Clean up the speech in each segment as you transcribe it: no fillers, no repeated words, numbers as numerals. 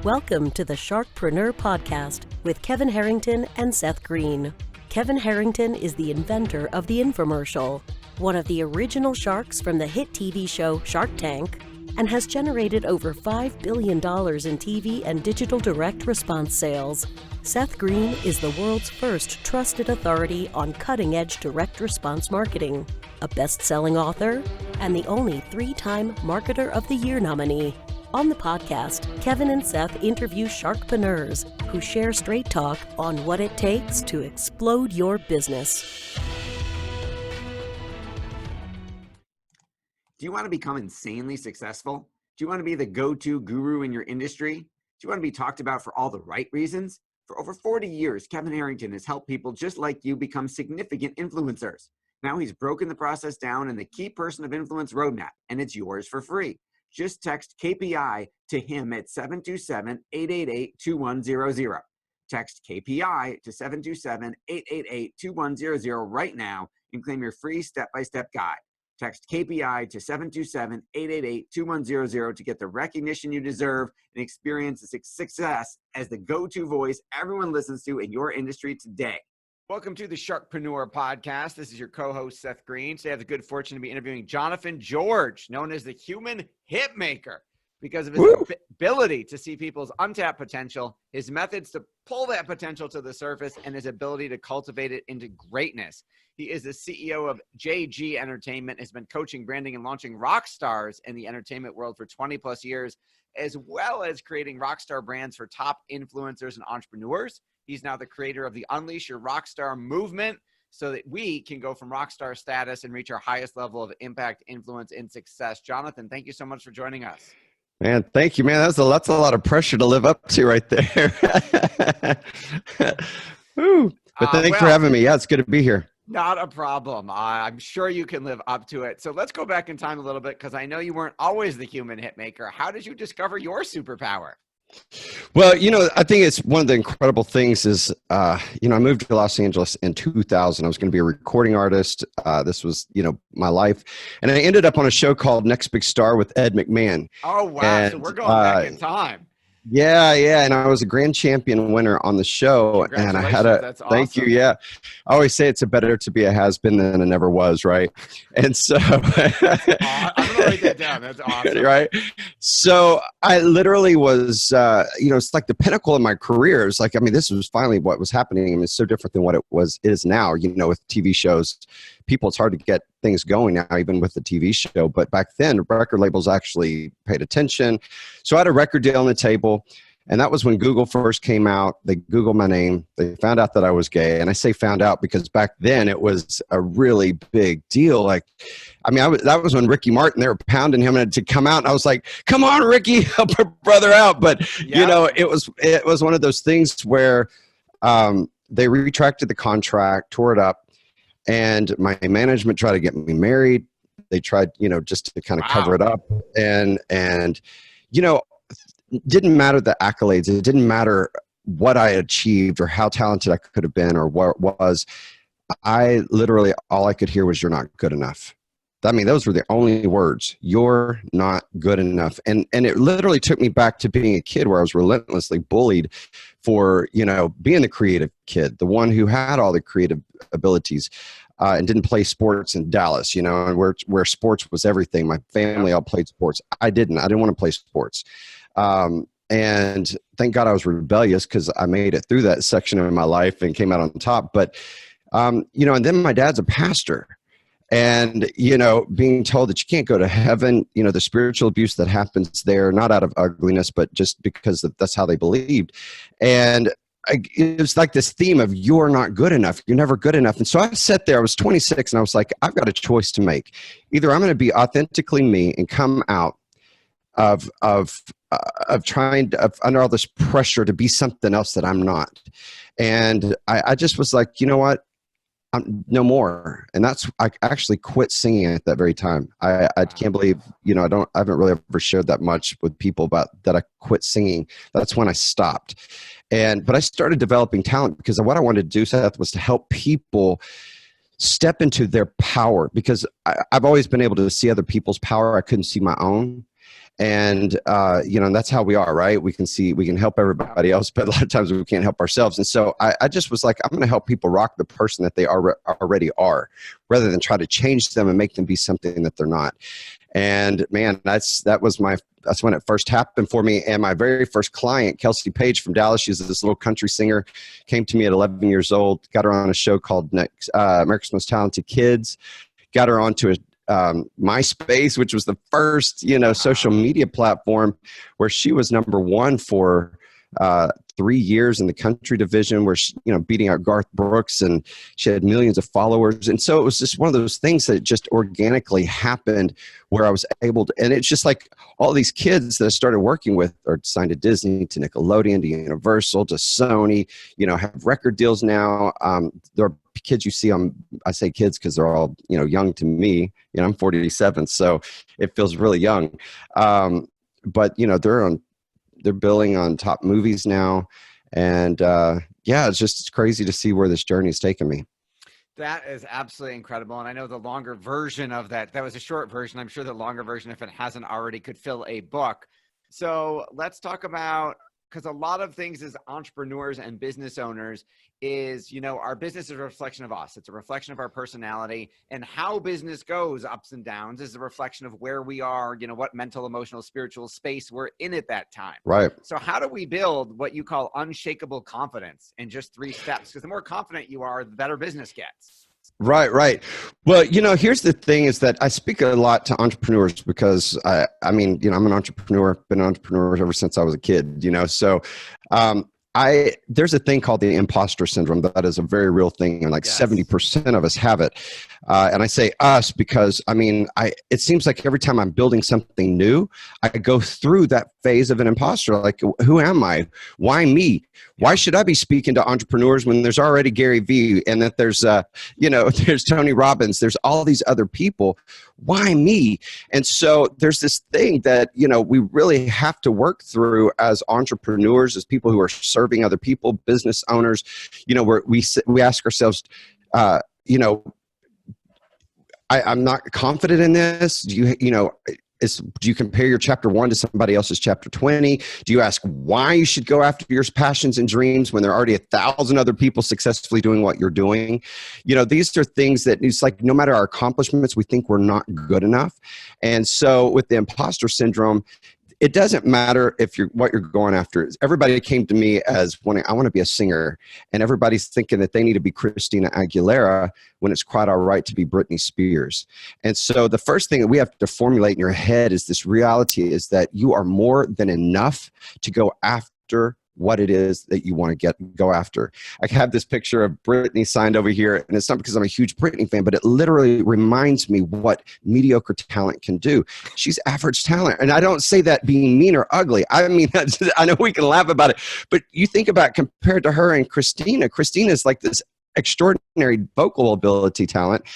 Welcome to the SharkPreneur podcast with Kevin Harrington and Seth Green. Kevin Harrington is the inventor of the infomercial, one of the original sharks from the hit TV show Shark Tank, and has generated over $5 billion in TV and digital direct response sales. Seth Green is the world's first trusted authority on cutting-edge direct response marketing, a best-selling author, and the only 3-time Marketer of the Year nominee. On the podcast, Kevin and Seth interview sharkpreneurs who share straight talk on what it takes to explode your business. Do you want to become insanely successful? Do you want to be the go-to guru in your industry? Do you want to be talked about for all the right reasons? For over 40 years, Kevin Harrington has helped people just like you become significant influencers. Now he's broken the process down in the Key Person of Influence Roadmap, and it's yours for free. Just text KPI to him at 727-888-2100. Text KPI to 727-888-2100 right now and claim your free step-by-step guide. Text KPI to 727-888-2100 to get the recognition you deserve and experience the success as the go-to voice everyone listens to in your industry today. Welcome to the SharkPreneur podcast. This is your co-host, Seth Green. Today I have the good fortune to be interviewing Jonathan George, known as the Human Hitmaker, because of his ability to see people's untapped potential, his methods to pull that potential to the surface, and his ability to cultivate it into greatness. He is the CEO of JG Entertainment, has been coaching, branding, and launching RockStars in the entertainment world for 20 plus years, as well as creating rockstar brands for top influencers and entrepreneurs. He's now the creator of the Unleash Your Rockstar movement so that we can go from rockstar status and reach our highest level of impact, influence, and success. Jonathan, thank you so much for joining us. Man, thank you, man. That's a lot of pressure to live up to right there. Woo. But thanks for having me. Yeah, it's good to be here. Not a problem. I'm sure you can live up to it. So let's go back in time a little bit, because I know you weren't always the human hitmaker. How did you discover your superpower? Well, I think it's one of the incredible things is, I moved to Los Angeles in 2000. I was going to be a recording artist. This was, my life. And I ended up on a show called Next Big Star with Ed McMahon. Oh, wow. And, so we're going back in time. Yeah. And I was a grand champion winner on the show. And I had That's awesome. Thank you. Yeah. I always say it's better to be a has-been than a never was. Right. And so I'm going to write that down. That's awesome. Right. So I literally was, it's like the pinnacle of my career. It's like, this was finally what was happening. It's so different than what it is now, with TV shows. People, it's hard to get things going now, even with the TV show. But back then, record labels actually paid attention. So I had a record deal on the table. And that was when Google first came out. They Googled my name. They found out that I was gay. And I say found out because back then it was a really big deal. That was when Ricky Martin, they were pounding him to come out. And I was like, come on, Ricky, help a brother out. But, it was one of those things where they retracted the contract, tore it up. And my management tried to get me married. They tried, just to kind of cover it up. And it didn't matter the accolades. It didn't matter what I achieved or how talented I could have been or what it was. I literally, all I could hear was, you're not good enough. Those were the only words. You're not good enough. And it literally took me back to being a kid where I was relentlessly bullied for, being the creative kid, the one who had all the creative abilities. And didn't play sports in Dallas, and where sports was everything. My family all played sports. I didn't want to play sports. And thank God I was rebellious, because I made it through that section of my life and came out on top. But, and then my dad's a pastor. And, being told that you can't go to heaven, the spiritual abuse that happens there, not out of ugliness, but just because that's how they believed. And it was like this theme of, you're not good enough. You're never good enough. And so I sat there, I was 26, and I was like, I've got a choice to make. Either I'm going to be authentically me and come out of under all this pressure to be something else that I'm not. And I just was like, you know what? No more. And I actually quit singing at that very time. I can't believe, I haven't really ever shared that much with people about that. I quit singing. That's when I stopped. But I started developing talent, because what I wanted to do, Seth, was to help people step into their power, because I've always been able to see other people's power. I couldn't see my own. And, and that's how we are, right? We can help everybody else, but a lot of times we can't help ourselves. And so I just was like, I'm going to help people rock the person that they already are, rather than try to change them and make them be something that they're not. And man, that's when it first happened for me. And my very first client, Kelsey Page from Dallas, she's this little country singer, came to me at 11 years old, got her on a show called America's Most Talented Kids, got her onto a MySpace, which was the first, social media platform, where she was number one for 3 years in the country division, where she, beating out Garth Brooks, and she had millions of followers. And so it was just one of those things that just organically happened, where I was able to, and it's just like all these kids that I started working with are signed to Disney, to Nickelodeon, to Universal, to Sony, have record deals now. There are kids you see I say kids because they're all, young to me. I'm 47, so it feels really young. But they're billing on top movies now. And it's crazy to see where this journey has taken me. That is absolutely incredible. And I know the longer version of that was a short version. I'm sure the longer version, if it hasn't already, could fill a book. So let's talk about, because a lot of things as entrepreneurs and business owners is, our business is a reflection of us. It's a reflection of our personality, and how business goes ups and downs is a reflection of where we are, what mental, emotional, spiritual space we're in at that time. Right. So how do we build what you call unshakable confidence in just 3 steps? Because the more confident you are, the better business gets. Right. Well, here's the thing, is that I speak a lot to entrepreneurs because I'm an entrepreneur, been an entrepreneur ever since I was a kid, so there's a thing called the imposter syndrome. That is a very real thing. And like 70% of us have it. And I say us because it seems like every time I'm building something new, I go through that phase of an imposter. Like, who am I? Why me? Why should I be speaking to entrepreneurs when there's already Gary Vee, and that there's, there's Tony Robbins, there's all these other people? Why me? And so there's this thing that, we really have to work through as entrepreneurs, as people who are serving other people, business owners, where we ask ourselves, I'm not confident in this. Do you compare your chapter 1 to somebody else's chapter 20? Do you ask why you should go after your passions and dreams when there are already 1,000 other people successfully doing what you're doing? These are things that it's like, no matter our accomplishments, we think we're not good enough. And so with the imposter syndrome, it doesn't matter what you're going after. Everybody came to me as I want to be a singer, and everybody's thinking that they need to be Christina Aguilera when it's quite all right to be Britney Spears. And so the first thing that we have to formulate in your head is this reality, is that you are more than enough to go after what it is that you want to go after. I have this picture of Britney signed over here, and it's not because I'm a huge Britney fan, but it literally reminds me what mediocre talent can do. She's average talent. And I don't say that being mean or ugly. I know we can laugh about it, but you think about, compared to her and Christina's like this extraordinary vocal ability talent,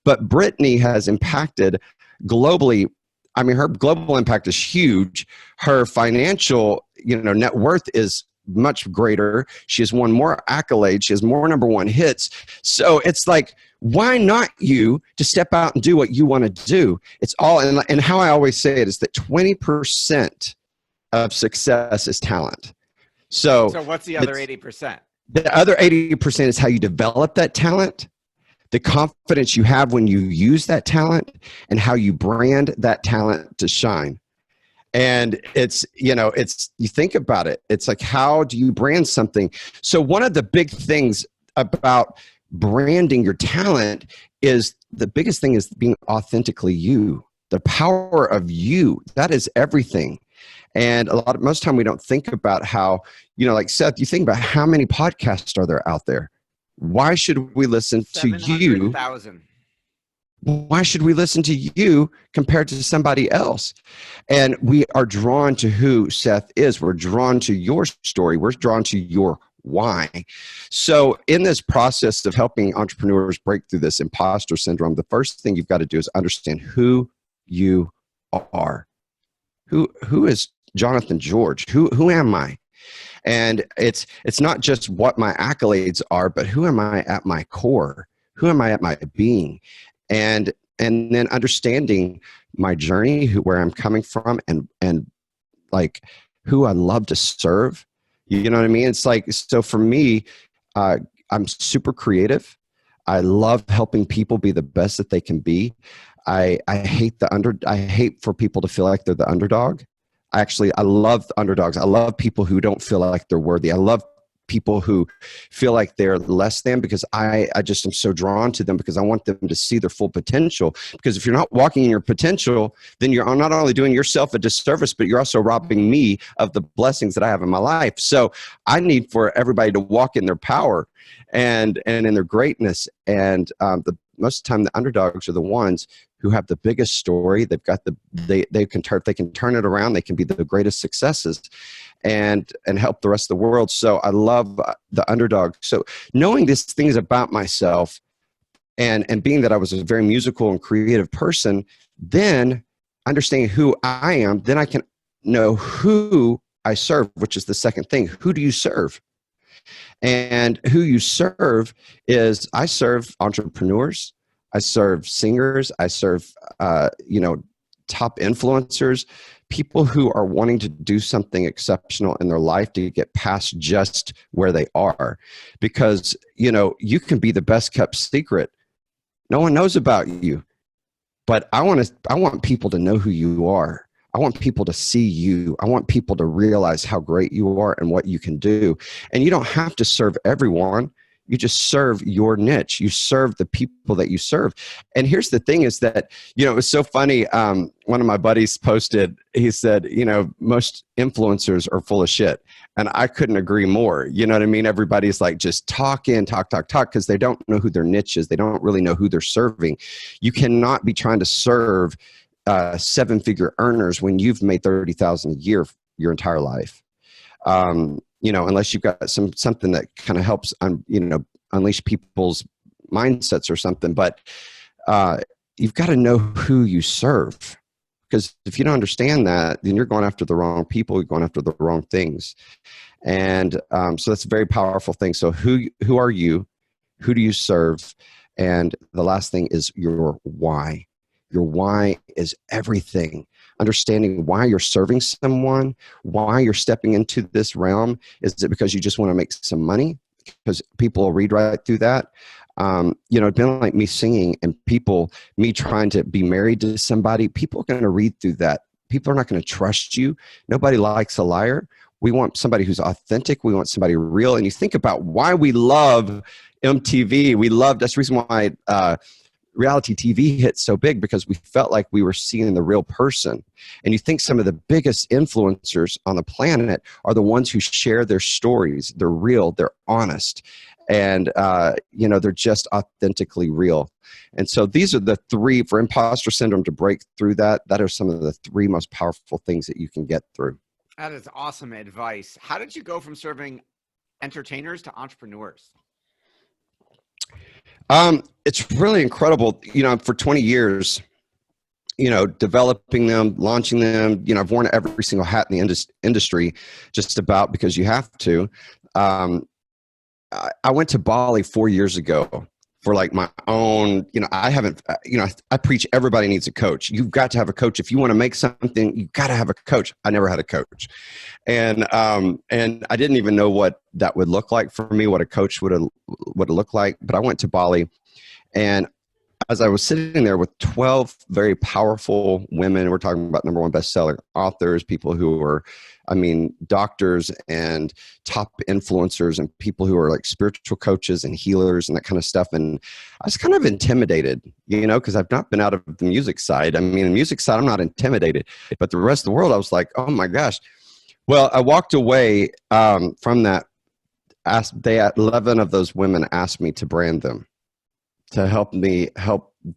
but Britney has impacted globally. Her global impact is huge. Her financial, net worth is much greater. She has won more accolades. She has more number 1 hits. So it's like, why not you to step out and do what you want to do? It's all, and how I always say it is that 20% of success is talent. So what's the other 80%? The other 80% is how you develop that talent, the confidence you have when you use that talent, and how you brand that talent to shine. And it's, you think about it, it's like, how do you brand something? So one of the big things about branding your talent is, the biggest thing is being authentically you. The power of you, that is everything. And most time we don't think about how, like Seth, you think about how many podcasts are there out there? Why should we listen to you? 700,000. Why should we listen to you compared to somebody else? And we are drawn to who Seth is. We're drawn to your story. We're drawn to your why. So in this process of helping entrepreneurs break through this imposter syndrome, the first thing you've got to do is understand who you are. Who is Jonathan George? Who am I? And it's not just what my accolades are, but who am I at my core? Who am I at my being? And and then understanding my journey, where I'm coming from, and like who I love to serve. You know what I mean? It's like, so for me, I'm super creative. I love helping people be the best that they can be. I hate for people to feel like they're the underdog. I love underdogs. I love people who don't feel like they're worthy. I love people who feel like they're less than, because I just am so drawn to them, because I want them to see their full potential. Because if you're not walking in your potential, then you're not only doing yourself a disservice, but you're also robbing me of the blessings that I have in my life. So I need for everybody to walk in their power and in their greatness. And most of the time, the underdogs are the ones who have the biggest story. They've got they can turn it around. They can be the greatest successes and help the rest of the world. So I love the underdog. So knowing these things about myself, and being that I was a very musical and creative person, then understanding who I am, then I can know who I serve, which is the second thing. Who do you serve? And who you serve is, I serve entrepreneurs, I serve singers, I serve, top influencers, people who are wanting to do something exceptional in their life to get past just where they are. Because, you can be the best kept secret. No one knows about you, but I want people to know who you are. I want people to see you. I want people to realize how great you are and what you can do. And you don't have to serve everyone. You just serve your niche. You serve the people that you serve. And here's the thing is that, it was so funny. One of my buddies posted, he said, most influencers are full of shit. And I couldn't agree more. You know what I mean? Everybody's like just talk, because they don't know who their niche is. They don't really know who they're serving. You cannot be trying to serve 7-figure earners when you've made $30,000 a year your entire life. Unless you've got something that kind of helps, unleash people's mindsets or something. But you've got to know who you serve, because if you don't understand that, then you're going after the wrong people. You're going after the wrong things, and so that's a very powerful thing. So who are you? Who do you serve? And the last thing is your why. Your why is everything. Understanding why you're serving someone, why you're stepping into this realm. Is it because you just want to make some money? Because people will read right through that. It'd been like me singing and me trying to be married to somebody. People are going to read through that. People are not going to trust you. Nobody likes a liar. We want somebody who's authentic. We want somebody real. And you think about why we love MTV. That's the reason why reality TV hit so big, because we felt like we were seeing the real person. And you think some of the biggest influencers on the planet are the ones who share their stories. They're real, they're honest, and they're just authentically real. And so these are the three, for imposter syndrome to break through that are some of the three most powerful things that you can get through. That is awesome advice. How did you go from serving entertainers to entrepreneurs? It's really incredible, for 20 years, developing them, launching them, I've worn every single hat in the industry just about, because you have to. I went to Bali 4 years ago for like my own, I preach everybody needs a coach. You've got to have a coach. If you want to make something, you've got to have a coach. I never had a coach. And I didn't even know what that would look like for me, what a coach would look like. But I went to Bali, and as I was sitting there with 12 very powerful women, we're talking about #1 bestseller authors, people who are, doctors and top influencers, and people who are like spiritual coaches and healers and that kind of stuff. And I was kind of intimidated, because I've not been out of the music side. The music side, I'm not intimidated, but the rest of the world, I was like, oh my gosh. Well, I walked away from that. 11 of those women asked me to brand them, to help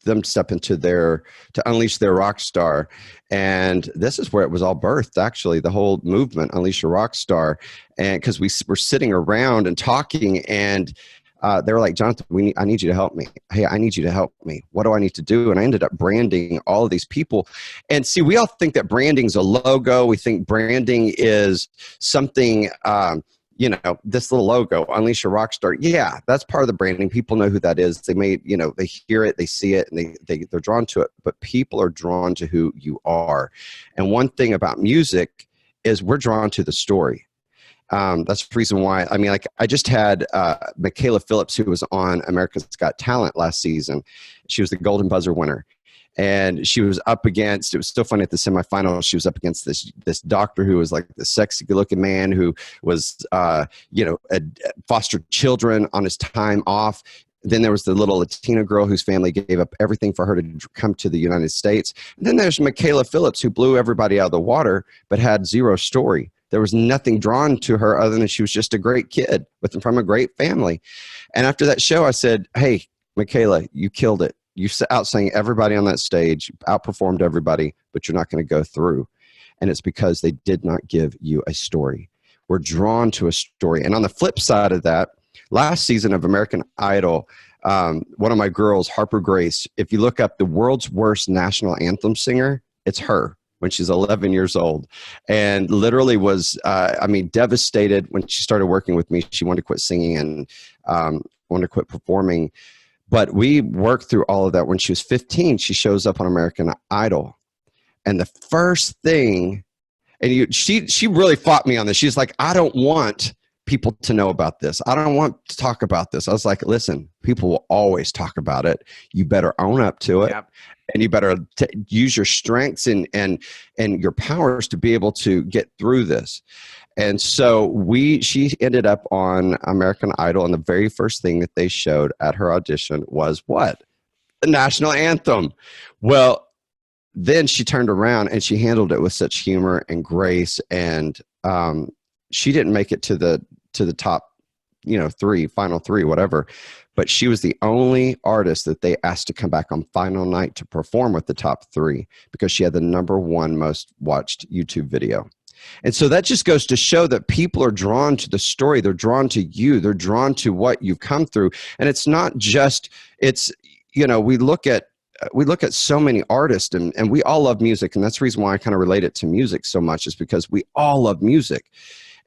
them step into to unleash their rock star. And this is where it was all birthed, actually, the whole movement, Unleash Your Rockstar. And because we were sitting around and talking, and they were like, Jonathan, I need you to help me. Hey, I need you to help me. What do I need to do? And I ended up branding all of these people. And see, we all think that branding is a logo. We think branding is something, this little logo, Unleash Your Rockstar. Yeah, that's part of the branding. People know who that is. They they hear it, they see it, and they're drawn to it. But people are drawn to who you are. And one thing about music is we're drawn to the story. That's the reason why. I mean, like I just had Michaela Phillips, who was on America's Got Talent last season. She was the Golden Buzzer winner. And she was up against, it was so funny at the semifinals, she was up against this doctor who was like the sexy good looking man who was, fostered children on his time off. Then there was the little Latina girl whose family gave up everything for her to come to the United States. And then there's Michaela Phillips, who blew everybody out of the water, but had zero story. There was nothing drawn to her other than she was just a great kid from a great family. And after that show, I said, hey, Michaela, you killed it. You outsang everybody on that stage, outperformed everybody, but you're not going to go through. And it's because they did not give you a story. We're drawn to a story. And on the flip side of that, last season of American Idol, one of my girls, Harper Grace, if you look up the world's worst national anthem singer, it's her when she's 11 years old. And literally was, devastated when she started working with me. She wanted to quit singing and wanted to quit performing. But we worked through all of that. When she was 15, she shows up on American Idol. And the first thing, and she really fought me on this. She's like, I don't want people to know about this. I don't want to talk about this. I was like, listen, people will always talk about it. You better own up to it. Yep. And you better use your strengths and your powers to be able to get through this. And so she ended up on American Idol, and the very first thing that they showed at her audition was what? The national anthem. Well, then she turned around and she handled it with such humor and grace, and she didn't make it to the top, final three, whatever. But she was the only artist that they asked to come back on final night to perform with the top three because she had the #1 most watched YouTube video. And so that just goes to show that people are drawn to the story. They're drawn to you. They're drawn to what you've come through. And it's not just, we look at so many artists and we all love music. And that's the reason why I kind of relate it to music so much, is because we all love music.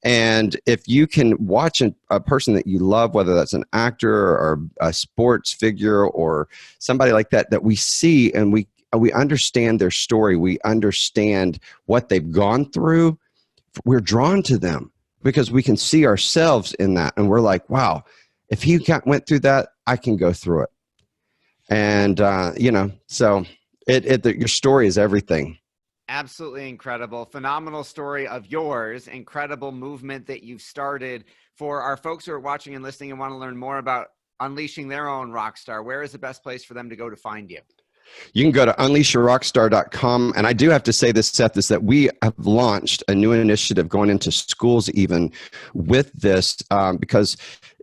And if you can watch a person that you love, whether that's an actor or a sports figure or somebody like that, that we see and we understand their story, we understand what they've gone through, we're drawn to them because we can see ourselves in that. And we're like, wow, if he went through that, I can go through it. And, so your story is everything. Absolutely incredible. Phenomenal story of yours. Incredible movement that you've started. For our folks who are watching and listening and want to learn more about unleashing their own rockstar, where is the best place for them to go to find you? You can go to unleashyourrockstar.com. And I do have to say this, Seth, is that we have launched a new initiative going into schools even with this because,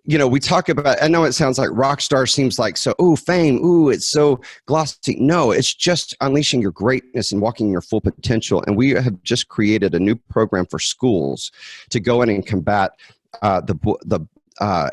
we talk about, I know it sounds like rockstar seems like so, fame, it's so glossy. No, it's just unleashing your greatness and walking your full potential. And we have just created a new program for schools to go in and combat the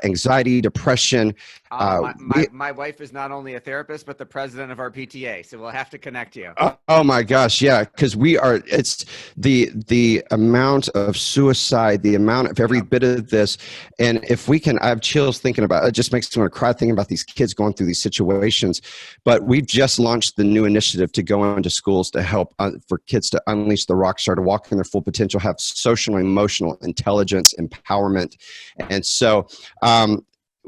anxiety, depression. My wife is not only a therapist, but the president of our PTA. So we'll have to connect you. Oh my gosh. Yeah. Cause it's the amount of suicide, the amount of every bit of this. And if we can, I have chills thinking about it. It just makes me want to cry thinking about these kids going through these situations. But we've just launched the new initiative to go into schools to help for kids to unleash the rock star, to walk in their full potential, have social and emotional intelligence, empowerment. And so,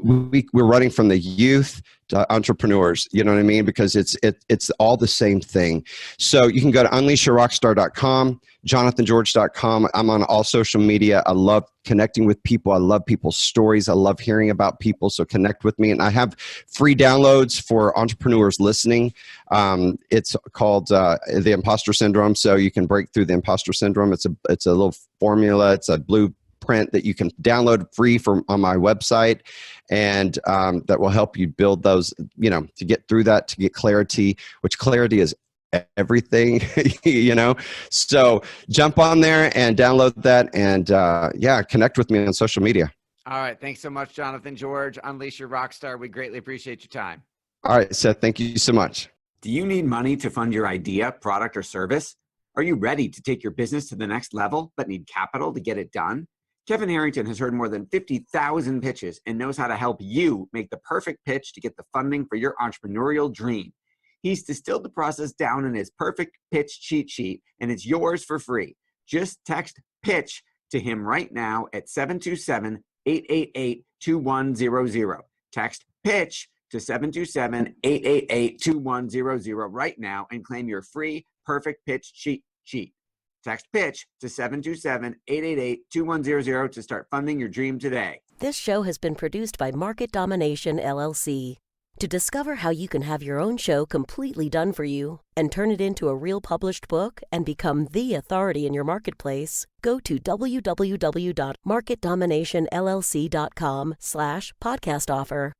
we're running from the youth to entrepreneurs, you know what I mean? Because it's all the same thing. So you can go to unleashyourrockstar.com, jonathangeorge.com. I'm on all social media. I love connecting with people. I love people's stories. I love hearing about people. So connect with me. And I have free downloads for entrepreneurs listening. It's called the imposter syndrome. So you can break through the imposter syndrome. It's a little formula. It's a blueprint that you can download free on my website, and that will help you build those, to get through that, to get clarity, which clarity is everything, So jump on there and download that, and connect with me on social media. All right. Thanks so much, Jonathan George. Unleash Your Rockstar. We greatly appreciate your time. All right, Seth. Thank you so much. Do you need money to fund your idea, product, or service? Are you ready to take your business to the next level, but need capital to get it done? Kevin Harrington has heard more than 50,000 pitches and knows how to help you make the perfect pitch to get the funding for your entrepreneurial dream. He's distilled the process down in his perfect pitch cheat sheet, and it's yours for free. Just text PITCH to him right now at 727-888-2100. Text PITCH to 727-888-2100 right now and claim your free perfect pitch cheat sheet. Text PITCH to 727-888-2100 to start funding your dream today. This show has been produced by Market Domination, LLC. To discover how you can have your own show completely done for you and turn it into a real published book and become the authority in your marketplace, go to www.marketdominationllc.com/podcast offer.